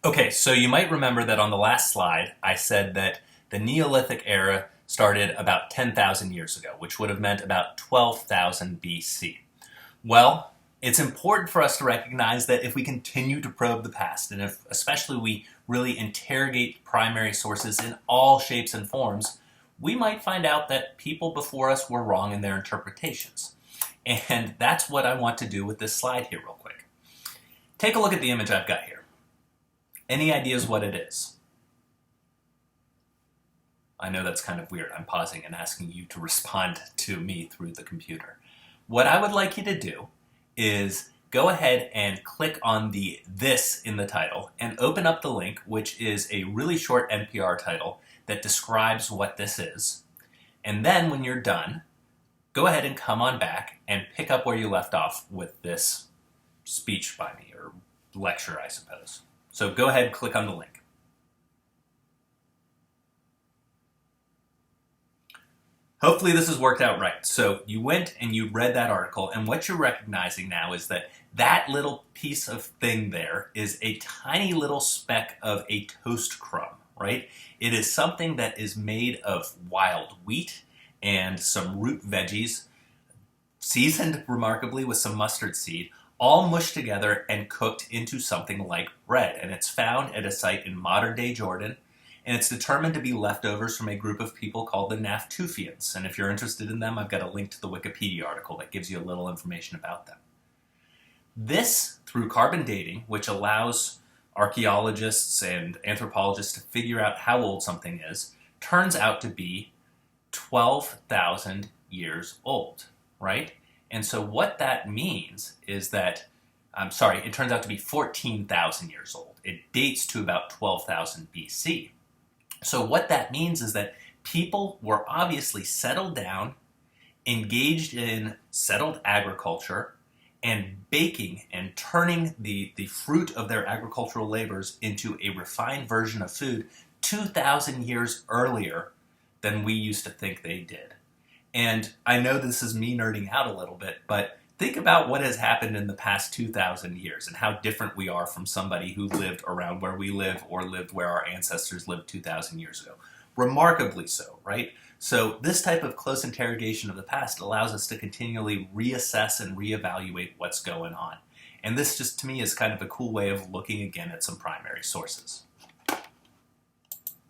Okay, so you might remember that on the last slide, I said that the Neolithic era started about 10,000 years ago, which would have meant about 12,000 BC. Well, it's important for us to recognize that if we continue to probe the past, and if especially we really interrogate primary sources in all shapes and forms, we might find out that people before us were wrong in their interpretations. And that's what I want to do with this slide here real quick. Take a look at the image I've got here. Any ideas what it is? I know that's kind of weird. I'm pausing and asking you to respond to me through the computer. What I would like you to do is go ahead and click on the "this" in the title and open up the link, which is a really short NPR title that describes what this is. And then when you're done, go ahead and come on back and pick up where you left off with this speech by me, or lecture, I suppose. So go ahead and click on the link. Hopefully this has worked out right. So you went and you read that article, and what you're recognizing now is that that little piece of thing there is a tiny little speck of a toast crumb, right? It is something that is made of wild wheat and some root veggies, seasoned remarkably with some mustard seed, all mushed together and cooked into something like bread. And it's found at a site in modern-day Jordan, and it's determined to be leftovers from a group of people called the Natufians. And if you're interested in them, I've got a link to the Wikipedia article that gives you a little information about them. This, through carbon dating, which allows archaeologists and anthropologists to figure out how old something is, turns out to be 12,000 years old, right? And so what that means is that, it turns out to be 14,000 years old. It dates to about 12,000 BC. So what that means is that people were obviously settled down, engaged in settled agriculture, and baking and turning the fruit of their agricultural labors into a refined version of food 2,000 years earlier than we used to think they did. And I know this is me nerding out a little bit, but think about what has happened in the past 2,000 years and how different we are from somebody who lived around where we live or lived where our ancestors lived 2,000 years ago. Remarkably so, right? So this type of close interrogation of the past allows us to continually reassess and reevaluate what's going on. And this just, to me, is kind of a cool way of looking again at some primary sources.